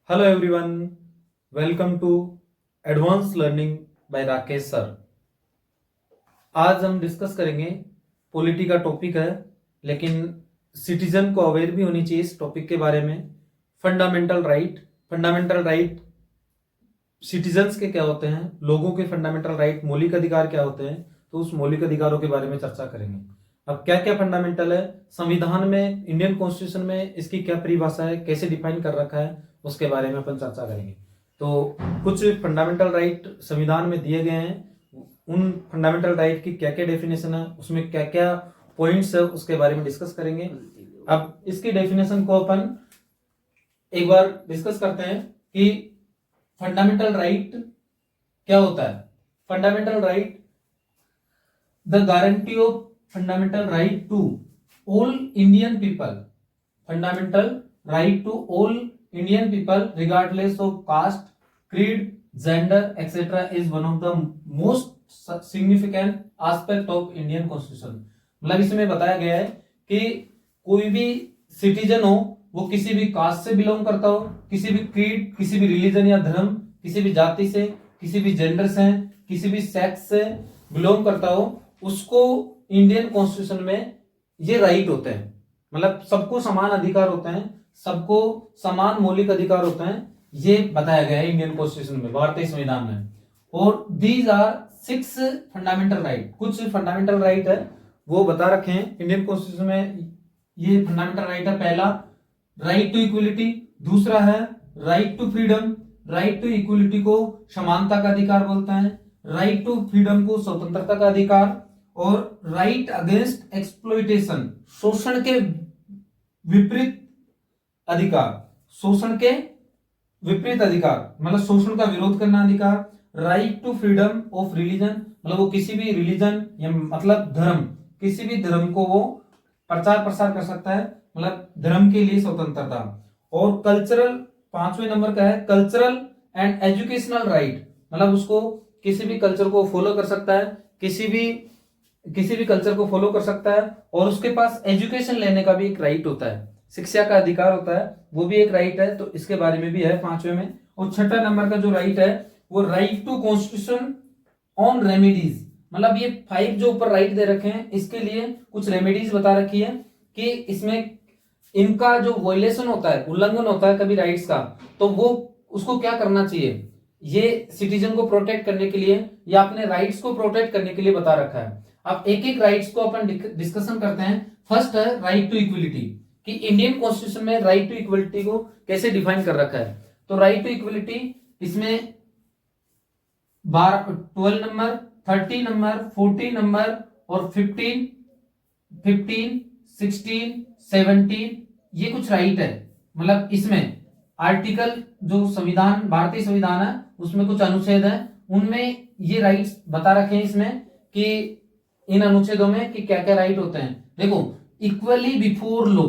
Hello everyone, welcome to advance learning by Rakesh sir. आज हम discuss करेंगे पॉलिटी का टॉपिक है, लेकिन सिटीजन को अवेयर भी होनी चाहिए इस टॉपिक के बारे में। फंडामेंटल राइट सिटीजन्स के क्या होते हैं, लोगों के फंडामेंटल राइट मौलिक अधिकार क्या होते हैं, तो उस मौलिक अधिकारों के बारे में चर्चा करेंगे। अब क्या क्या फंडामेंटल है संविधान में, इंडियन कॉन्स्टिट्यूशन में इसकी क्या परिभाषा है, कैसे डिफाइन कर रखा है, उसके बारे में अपन चर्चा करेंगे। तो कुछ फंडामेंटल राइट संविधान में दिए गए हैं, उन फंडामेंटल राइट की क्या क्या डेफिनेशन है, उसमें क्या क्या पॉइंट्स है, उसके बारे में डिस्कस करेंगे। अब इसकी डेफिनेशन को अपन एक बार डिस्कस करते हैं कि फंडामेंटल राइट क्या होता है। Fundamental right, the guarantee of fundamental right to all Indian people, fundamental right to all Indian people regardless of caste, creed, gender etcetera is one of the most significant aspect of Indian constitution. मतलब इसमें बताया गया है कि कोई भी citizen हो, वो किसी भी कास्ट से बिलोंग करता हो, किसी भी क्रीड, किसी भी रिलीजन या धर्म, किसी भी जाति से, किसी भी जेंडर से, किसी भी सेक्स से बिलोंग करता हो, उसको इंडियन कॉन्स्टिट्यूशन में ये राइट होते हैं। मतलब सबको समान अधिकार होते हैं, सबको समान मौलिक अधिकार होते हैं, ये बताया गया है इंडियन कॉन्स्टिट्यूशन में, भारतीय संविधान में। और दीज आर 6 फंडामेंटल राइट, कुछ फंडामेंटल राइट है वो बता रखे हैं इंडियन कॉन्स्टिट्यूशन में। ये फंडामेंटल राइट है, पहला राइट टू इक्वलिटी, दूसरा है right to freedom, right to equality को समानता का अधिकार बोलते हैं, राइट टू फ्रीडम को स्वतंत्रता का अधिकार, और राइट अगेंस्ट एक्सप्लॉइटेशन, शोषण के विपरीत अधिकार, शोषण के विपरीत अधिकार मतलब शोषण का विरोध करना अधिकार, right to freedom of religion, मतलब वो किसी भी रिलीजन या मतलब धर्म, किसी भी धर्म को वो प्रचार प्रसार कर सकता है, मतलब धर्म के लिए स्वतंत्रता। और कल्चरल, 5वें नंबर का है कल्चरल एंड एजुकेशनल राइट, मतलब उसको किसी भी कल्चर को फॉलो कर सकता है, किसी भी कल्चर को फॉलो कर सकता है, और उसके पास एजुकेशन लेने का भी एक राइट होता है, शिक्षा का अधिकार होता है, वो भी एक राइट है, तो इसके बारे में भी है 5वें में। और 6ठा नंबर का जो राइट है वो right to constitution on remedies, मतलब ये 5 जो ऊपर राइट दे रखे हैं, इसके लिए कुछ रेमेडीज बता रखी है कि इसमें इनका जो वायलेशन होता है, उल्लंघन होता है कभी राइट्स का, तो वो उसको क्या करना चाहिए, ये सिटीजन को प्रोटेक्ट करने के लिए या अपने राइट्स को प्रोटेक्ट करने के लिए बता रखा है। अब एक एक राइट्स को अपन डिस्कशन करते हैं। फर्स्ट है राइट टू इक्वलिटी, कि इंडियन कॉन्स्टिट्यूशन में राइट टू इक्वलिटी को कैसे डिफाइन कर रखा है। तो राइट टू इक्वलिटी इसमें 12 नंबर, 30 नंबर, 40 नंबर और 15, 16, 17 ये कुछ राइट है। मतलब इसमें आर्टिकल जो संविधान, भारतीय संविधान है, उसमें कुछ अनुच्छेद है, उनमें ये राइट्स बता रखे हैं इसमें कि इन अनुच्छेदों में कि क्या क्या राइट होते हैं। देखो, इक्वली बिफोर लॉ,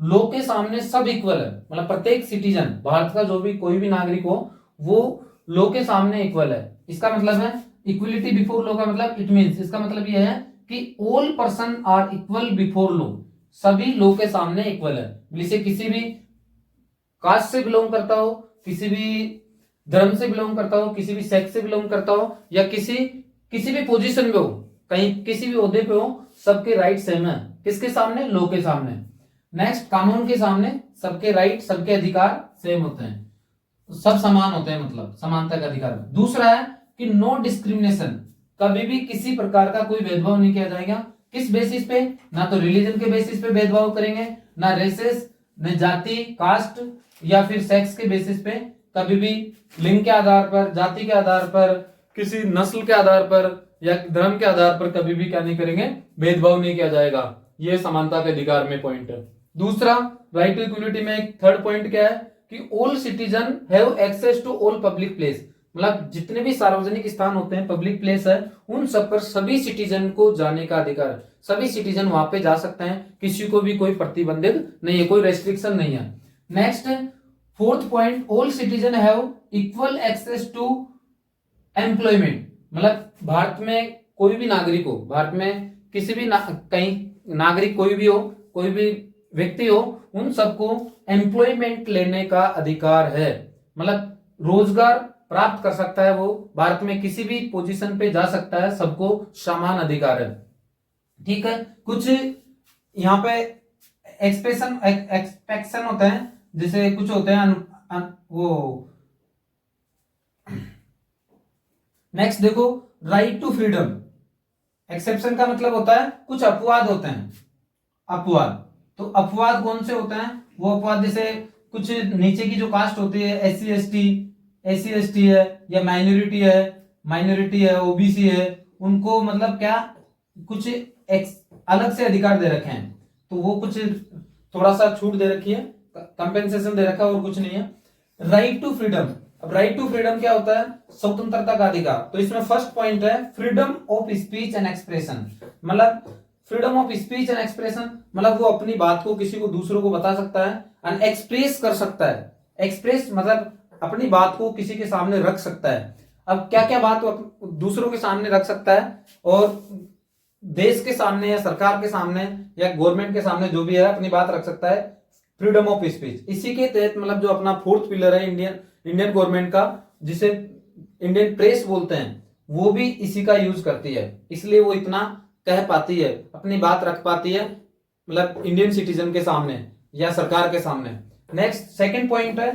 लॉ के सामने सब इक्वल है, मतलब प्रत्येक सिटीजन, भारत का जो भी कोई भी नागरिक हो वो लॉ के सामने इक्वल है। इसका मतलब है इक्वलिटी बिफोर लॉ का मतलब इट मींस, इसका मतलब यह है कि all person are equal before law, सभी लॉ के सामने इक्वल है। जैसे किसी भी कास्ट से बिलोंग करता हो, किसी भी धर्म से बिलोंग करता हो, किसी भी सेक्स से बिलोंग करता हो, या किसी भी पोजीशन पे हो, कहीं किसी भी ओहदे पे हो, सबके राइट सेम है। किसके सामने? लॉ के सामने। नेक्स्ट, कानून के सामने सबके राइट, सबके अधिकार सेम होते हैं, सब समान होते हैं, मतलब समानता का अधिकार। दूसरा है कि नो डिस्क्रिमिनेशन, कभी भी किसी प्रकार का कोई भेदभाव नहीं किया जाएगा। किस बेसिस पे? ना तो रिलीजन के बेसिस पे भेदभाव करेंगे, ना रेसेस, न जाति, कास्ट या फिर सेक्स के बेसिस पे, कभी भी लिंग के आधार पर, जाति के आधार पर, किसी नस्ल के आधार पर या धर्म के आधार पर कभी भी क्या नहीं करेंगे, भेदभाव नहीं किया जाएगा। ये समानता के अधिकार में पॉइंट है। दूसरा, राइट टू इक्वलिटी में एक थर्ड पॉइंट क्या है कि all citizen have access to all public place, मतलब जितने भी सार्वजनिक स्थान होते हैं, पब्लिक प्लेस है, उन सब पर सभी सिटीजन को जाने का अधिकार है। सभी सिटीजन वहां पे जा सकते हैं, किसी को भी कोई प्रतिबंधित नहीं है, कोई रेस्ट्रिक्शन नहीं है। Next, fourth point, all citizen have equal access to employment, मतलब भारत में कोई भी नागरिक हो, भारत में किसी भी कहीं नागरिक कोई भी हो, कोई भी व्यक्ति हो, उन सबको एम्प्लॉयमेंट लेने का अधिकार है। मतलब रोजगार प्राप्त कर सकता है, वो भारत में किसी भी पोजीशन पे जा सकता है, सबको समान अधिकार है। ठीक है, कुछ यहाँ पे एक्सपेक्शन होते हैं, जैसे कुछ होते हैं वो। नेक्स्ट देखो, राइट टू फ्रीडम। एक्सेप्शन का मतलब होता है कुछ अपवाद होते हैं, अपवाद। तो अपवाद कौन से होते हैं? वो अपवाद जैसे कुछ नीचे की जो कास्ट होती है, एस सी एस टी है, या माइनॉरिटी है, ओबीसी है, उनको मतलब क्या कुछ अलग से अधिकार दे रखे हैं, तो वो कुछ थोड़ा सा छूट दे रखी है, कंपेंसेशन दे रखा है, और कुछ नहीं है। Right to freedom. अब राइट टू फ्रीडम क्या होता है? स्वतंत्रता का अधिकार। तो इसमें फर्स्ट पॉइंट है freedom of speech and expression. मतलब freedom of speech and expression मतलब वो अपनी बात को किसी को दूसरों को बता सकता है, एंड एक्सप्रेस कर सकता है। एक्सप्रेस मतलब अपनी बात को किसी के सामने रख सकता है। अब क्या क्या बात वो दूसरों के सामने रख सकता है, और देश के सामने या सरकार के सामने या गवर्नमेंट के सामने जो भी है अपनी बात रख सकता है, फ्रीडम ऑफ स्पीच। इसी के तहत मतलब जो अपना फोर्थ पिलर है इंडियन गवर्नमेंट का, जिसे इंडियन प्रेस बोलते हैं, वो भी इसी का यूज करती है, इसलिए वो इतना कह पाती है, अपनी बात रख पाती है, मतलब इंडियन सिटीजन के सामने या सरकार के सामने। नेक्स्ट सेकंड पॉइंट है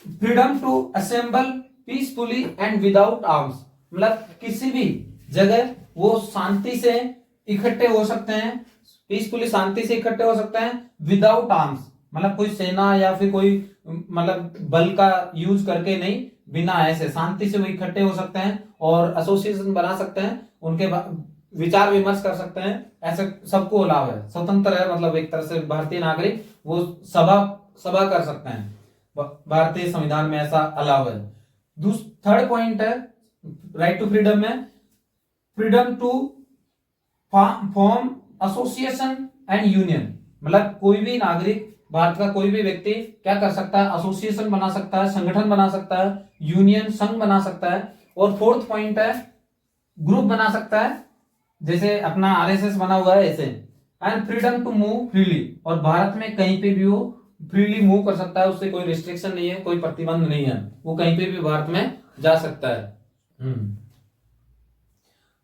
freedom to assemble peacefully and without arms. मतलब किसी भी जगह वो शांति से इकट्ठे हो सकते हैं, पीसफुली शांति से इकट्ठे हो सकते हैं, विदाउट आर्म्स मतलब कोई सेना या फिर कोई मतलब बल का यूज करके नहीं, बिना ऐसे शांति से वो इकट्ठे हो सकते हैं और एसोसिएशन बना सकते हैं, उनके विचार विमर्श कर सकते हैं, ऐसे सबको अलाव है, स्वतंत्र है। मतलब एक तरह से भारतीय नागरिक वो सभा कर सकते हैं, भारतीय संविधान में ऐसा अलाव है। थर्ड पॉइंट है राइट टू फ्रीडम में freedom to form association and union. मतलब कोई भी नागरिक, भारत का कोई भी व्यक्ति क्या कर सकता है? एसोसिएशन बना सकता है, संगठन बना सकता है, यूनियन संघ बना सकता है। और फोर्थ पॉइंट है ग्रुप बना सकता है, जैसे अपना आरएसएस बना हुआ है ऐसे। And freedom to move freely, और भारत में कहीं पे भी वो फ्रीली मूव कर सकता है, उससे कोई रिस्ट्रिक्शन नहीं है, कोई प्रतिबंध नहीं है, वो कहीं पे भी भारत में जा सकता है।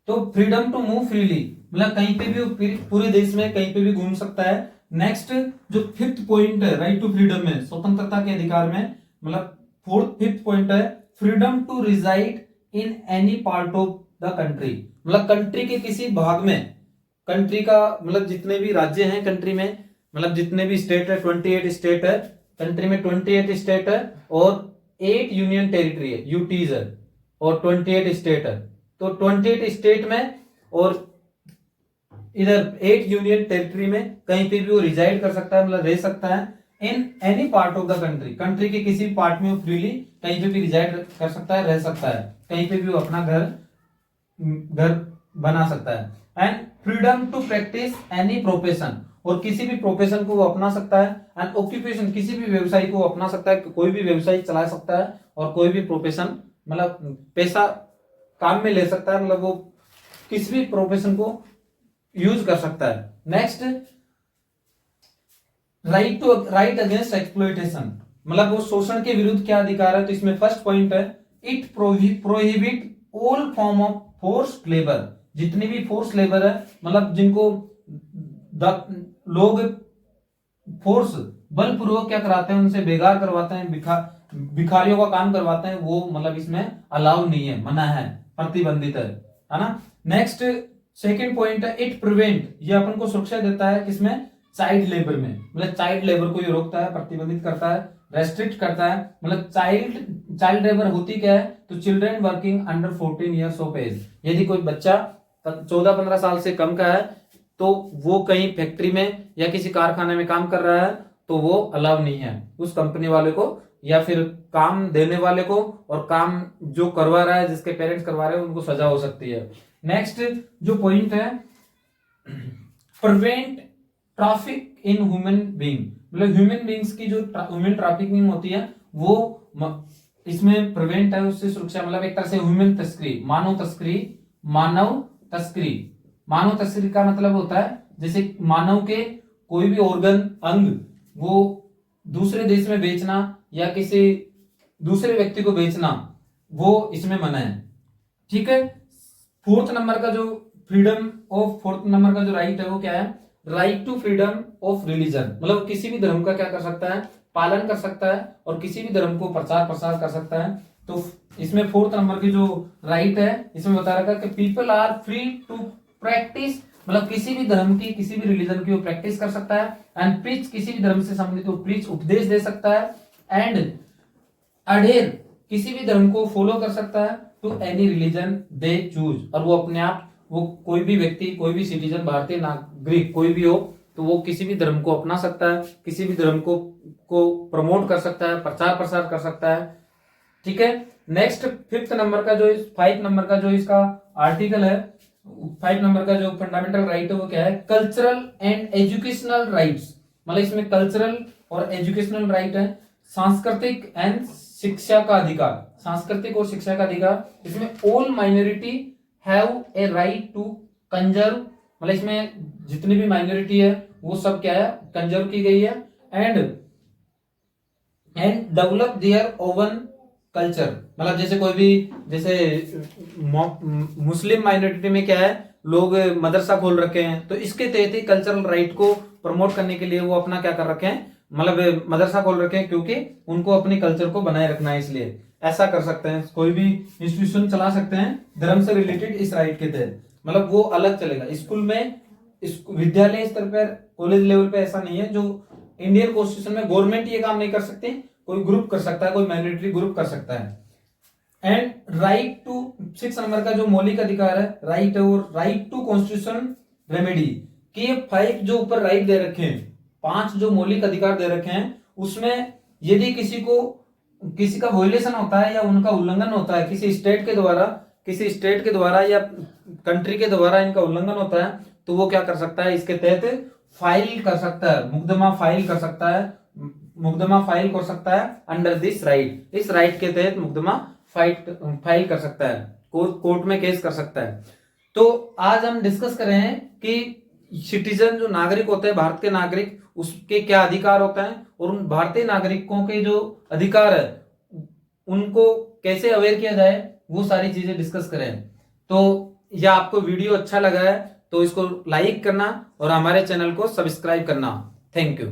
तो फ्रीडम टू मूव फ्रीली मतलब कहीं पे भी पूरे देश में कहीं पे भी घूम सकता है। नेक्स्ट जो फिफ्थ पॉइंट है राइट टू फ्रीडम में, स्वतंत्रता के अधिकार में, मतलब फिफ्थ पॉइंट है freedom to reside in any part of the country. मतलब कंट्री के किसी भाग में, कंट्री का मतलब जितने भी राज्य हैं कंट्री में, मतलब जितने भी स्टेट है, 28 स्टेट है कंट्री में, 28 स्टेट है और 8 यूनियन टेरिटरी है, यूटीज है, और 28 स्टेट है। तो 28 स्टेट में और इधर 8 यूनियन टेरिटरी में कहीं पे भी वो रिजाइड कर सकता है, मतलब रह सकता है इन any part of the country. Country के किसी पार्ट में वो फ्रीली कहीं पे भी रिजाइड कर सकता है, रह सकता है, कहीं पे भी वो अपना घर बना सकता है। And freedom to practice any profession, और किसी भी प्रोफेशन को वो अपना सकता है। एंड ऑक्यूपेशन, किसी भी व्यवसाय को वो अपना सकता है, कोई भी व्यवसाय चला सकता है, और कोई भी प्रोफेशन मतलब पैसा काम में ले सकता है, मतलब वो किसी भी प्रोफेशन को यूज कर सकता है। नेक्स्ट राइट अगेंस्ट एक्सप्लॉयटेशन, मतलब वो शोषण के विरुद्ध क्या अधिकार है? तो इसमें फर्स्ट पॉइंट है it prohibit all form of forced labour. जितनी भी फोर्स लेबर है, मतलब जिनको लोग फोर्स बलपूर्वक क्या कराते हैं, उनसे बेगार करवाते हैं, भिखारियों का काम करवाते हैं, वो मतलब इसमें अलाउ नहीं है, मना है, प्रतिबंधित है ना। नेक्स्ट सेकंड पॉइंट है इट प्रिवेंट, ये अपन को सुरक्षा देता है किसमें? चाइल्ड लेबर में। मतलब चाइल्ड लेबर को ये रोकता है, प्रतिबंधित करता है, रेस्ट्रिक्ट करता है। मतलब चाइल्ड लेबर होती क्या है? तो children working under 14 years of age. यदि कोई बच्चा 14-15 साल से कम का है तो वो कहीं फैक्ट्री में या किसी कारखाने में काम कर रहा है तो वो अलाउ नहीं है, उस कंपनी वाले को या फिर काम देने वाले को, और काम जो करवा रहा है, जिसके पेरेंट्स करवा रहे हैं, उनको सजा हो सकती है। नेक्स्ट जो पॉइंट है prevent traffic in human being, मतलब ह्यूमन बीइंग्स की जो ह्यूमन ट्रैफिकिंग होती है वो इसमें प्रिवेंट है, उससे सुरक्षा। मतलब एक तरह से ह्यूमन तस्करी, मानव तस्करी का मतलब होता है जैसे मानव के कोई भी ऑर्गन, अंग वो दूसरे देश में बेचना, या किसी दूसरे व्यक्ति को बेचना वो इसमें मना है। ठीक है। फोर्थ नंबर का जो राइट है वो क्या है? Right to freedom of religion, मतलब किसी भी धर्म का क्या कर सकता है? पालन कर सकता है और किसी भी धर्म को प्रचार प्रसार कर सकता है। तो इसमें फोर्थ नंबर की जो राइट है इसमें बता रखा है कि people are free to practice, मतलब किसी भी धर्म की किसी भी रिलीजन की वो प्रैक्टिस कर सकता है। एंड प्रीच, किसी भी धर्म से संबंधित वो प्रीच उपदेश दे सकता है। एंड अडेर, किसी भी धर्म को फॉलो कर सकता है to any religion they choose, और वो अपने आप, वो कोई भी व्यक्ति, कोई भी सिटीजन, भारतीय नागरिक कोई भी हो, तो वो किसी भी धर्म को अपना सकता है, किसी भी धर्म को प्रमोट कर सकता है, प्रचार प्रसार कर सकता है। ठीक है। नेक्स्ट फिफ्थ नंबर का जो 5 नंबर का जो इसका आर्टिकल है, 5 नंबर का जो फंडामेंटल राइट है वो क्या है? कल्चरल एंड एजुकेशनल राइट्स, मतलब इसमें कल्चरल और एजुकेशनल राइट है। सांस्कृतिक एंड शिक्षा का अधिकार, सांस्कृतिक और शिक्षा का अधिकार। इसमें all minority have a right to conserve, मतलब इसमें जितनी भी माइनॉरिटी है वो सब क्या है? कंजर्व की गई है। And develop their own culture, मतलब जैसे कोई भी, जैसे मुस्लिम माइनॉरिटी में क्या है, लोग मदरसा खोल रखे हैं, तो इसके तहत ही कल्चरल राइट को प्रमोट करने के लिए वो अपना क्या कर रखे हैं, मतलब मदरसा खोल रखे हैं, क्योंकि उनको अपनी कल्चर को बनाए रखना है, इसलिए ऐसा कर सकते हैं। कोई भी इंस्टीट्यूशन चला सकते हैं धर्म से रिलेटेड इस राइट के तहत, मतलब वो अलग चलेगा। स्कूल में, विद्यालय स्तर पर, कॉलेज लेवल पे ऐसा नहीं है। जो इंडियन कॉन्स्टिट्यूशन में गवर्नमेंट ये काम नहीं कर सकती, कोई ग्रुप कर सकता है, कोई माइनॉरिटी ग्रुप कर सकता है। एंड राइट टू 6 नंबर का जो मौलिक अधिकार है, राइट है वो राइट टू कॉन्स्टिट्यूशन रेमेडी, कि ये 5 जो ऊपर राइट दे रखे हैं, 5 जो मौलिक अधिकार दे रखे हैं, उसमें यदि किसी का वॉयलेशन होता है या उनका उल्लंघन होता है किसी स्टेट के द्वारा या कंट्री के द्वारा इनका उल्लंघन होता है, तो वो क्या कर सकता है? इसके तहत फाइल कर सकता है, मुकदमा फाइल कर सकता है अंडर दिस राइट। इस राइट के तहत मुकदमा फाइल कर सकता है, कोर्ट में केस कर सकता है। तो आज हम डिस्कस कर रहे हैं कि सिटीजन जो नागरिक होते हैं, भारत के नागरिक, उसके क्या अधिकार होता है, और उन भारतीय नागरिकों के जो अधिकार है उनको कैसे अवेयर किया जाए, वो सारी चीजें डिस्कस करें। तो यह आपको वीडियो अच्छा लगा है तो इसको लाइक करना और हमारे चैनल को सब्सक्राइब करना। Thank you.